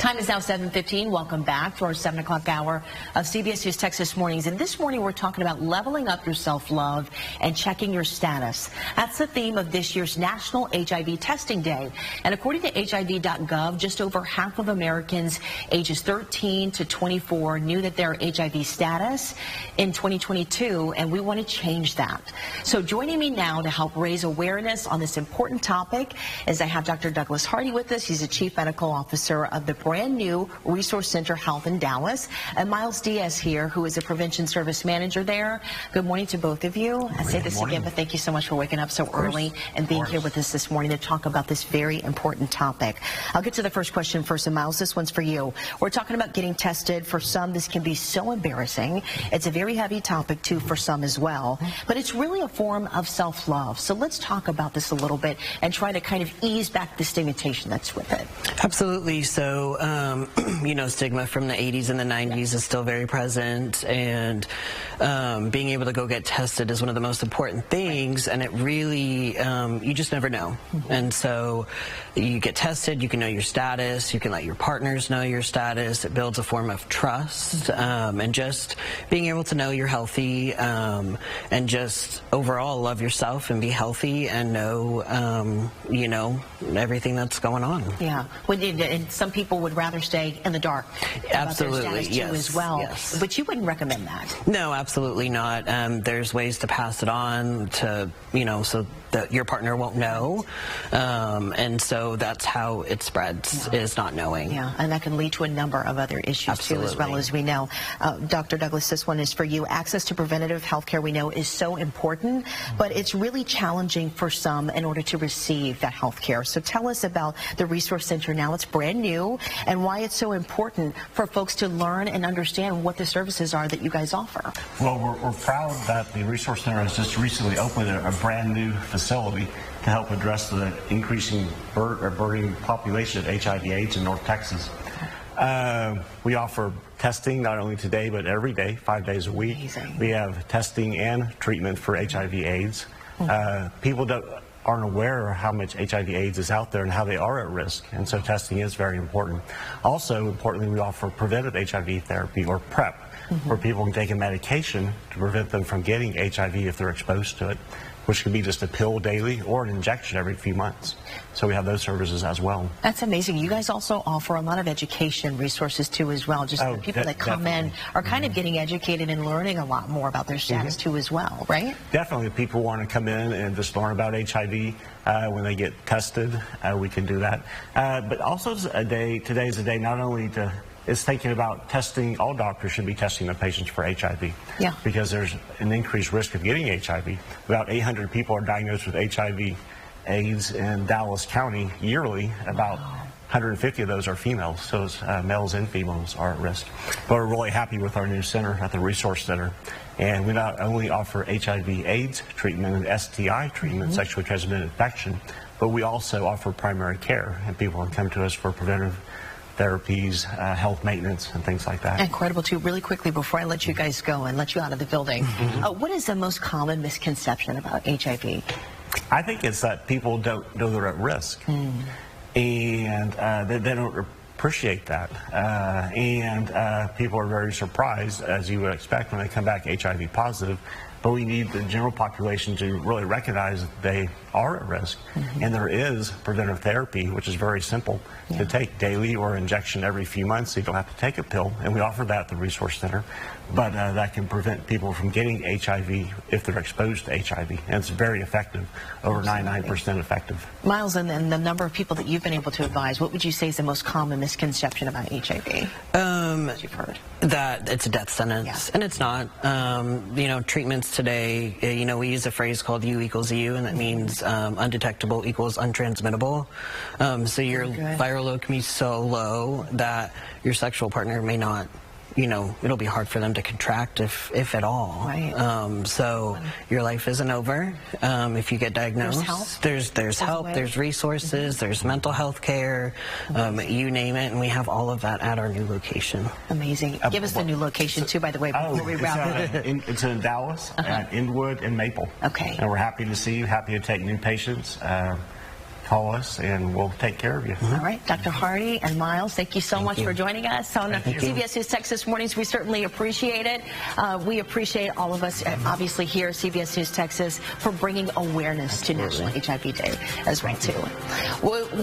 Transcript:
Time is now 7:15. Welcome back to our 7 o'clock hour of CBS News Texas Mornings. And this morning we're talking about leveling up your self-love and checking your status. That's the theme of this year's National HIV Testing Day. And according to HIV.gov, just over half of Americans ages 13 to 24 knew that their HIV status in 2022, and we want to change that. So joining me now to help raise awareness on this important topic is I have Dr. Douglas Hardy with us. He's the Chief Medical Officer of the brand new Resource Center Health in Dallas, and Myles Dias here, who is a Prevention Service Manager there. Good morning to both of you. I say this again, but thank you so much for waking up so early and being here with us this morning to talk about this very important topic. I'll get to the first question first, and Myles, this one's for you. We're talking about getting tested. For some, this can be so embarrassing. It's a very heavy topic, too, for some as well, but it's really a form of self-love. So let's talk about this a little bit and try to kind of ease back the stigmatization that's with it. Absolutely. So, you know, stigma from the 80s and the 90s is still very present, and being able to go get tested is one of the most important things, and it really, you just never know. And so you get tested, you can know your status, you can let your partners know your status. It builds a form of trust, and just being able to know you're healthy, and just overall love yourself and be healthy and know, you know, everything that's going on. Yeah. And some people would rather stay in the dark. Absolutely, yes, too, as well. Yes. But you wouldn't recommend that. No, absolutely not. There's ways to pass it on to, you know, so that your partner won't know. And so that's how it spreads, is not knowing. Yeah, and that can lead to a number of other issues too, as well, as we know. Dr. Douglas, this one is for you. Access to preventative health care, we know, is so important, but it's really challenging for some in order to receive that health care. So tell us about the Resource Center now. It's brand new, and why it's so important for folks to learn and understand what the services are that you guys offer. Well, we're proud that the Resource Center has just recently opened a brand new facility to help address the increasing burning population of HIV/AIDS in North Texas. We offer testing not only today but every day, 5 days a week. Amazing. We have testing and treatment for HIV/AIDS. People aren't aware of how much HIV/AIDS is out there and how they are at risk, and so testing is very important. Also, importantly, we offer preventive HIV therapy, or PrEP, where people can take a medication to prevent them from getting HIV if they're exposed to it, which could be just a pill daily or an injection every few months. So we have those services as well. That's amazing. You guys also offer a lot of education resources too as well. Just the people that come in are kind of getting educated and learning a lot more about their status too as well, right? Definitely. People want to come in and just learn about HIV when they get tested. We can do that. But also today is a day not only to is thinking about testing. All doctors should be testing their patients for HIV, because there's an increased risk of getting HIV. About 800 people are diagnosed with HIV/AIDS in Dallas County yearly. About 150 of those are females, so males and females are at risk. But we're really happy with our new center at the Resource Center. And we not only offer HIV/AIDS treatment and STI treatment, sexually transmitted infection, but we also offer primary care, and people can come to us for preventive therapies, health maintenance, and things like that. Incredible, too. Really quickly, before I let you guys go and let you out of the building, what is the most common misconception about HIV? I think it's that people don't know they're at risk, and they don't appreciate that, and people are very surprised, as you would expect, when they come back HIV positive. But we need the general population to really recognize that they are at risk, and there is preventive therapy, which is very simple to take daily or injection every few months, so you don't have to take a pill, and we offer that at the Resource Center. But that can prevent people from getting HIV if they're exposed to HIV, and it's very effective, over 99% effective. Myles, and the number of people that you've been able to advise, what would you say is the most common misconception about HIV that you've heard? That it's a death sentence, and it's not. You know, treatments today, you know, we use a phrase called U equals U, and that means undetectable equals untransmittable. So your viral load can be so low that your sexual partner may not, you know, it'll be hard for them to contract if at all. Right. So your life isn't over if you get diagnosed. There's help, there's resources, there's mental health care, you name it, and we have all of that at our new location. Amazing. Give us the new location too, by the way, before we wrap up. It's in Dallas, at Inwood and Maple. Okay. And we're happy to see you, happy to take new patients. call us, and we'll take care of you. All right, Dr. Hardy and Myles, thank you so much for joining us on CBS News Texas Mornings. We certainly appreciate it. We appreciate all of us, obviously here at CBS News Texas, for bringing awareness to National HIV Day as well, too. We'll be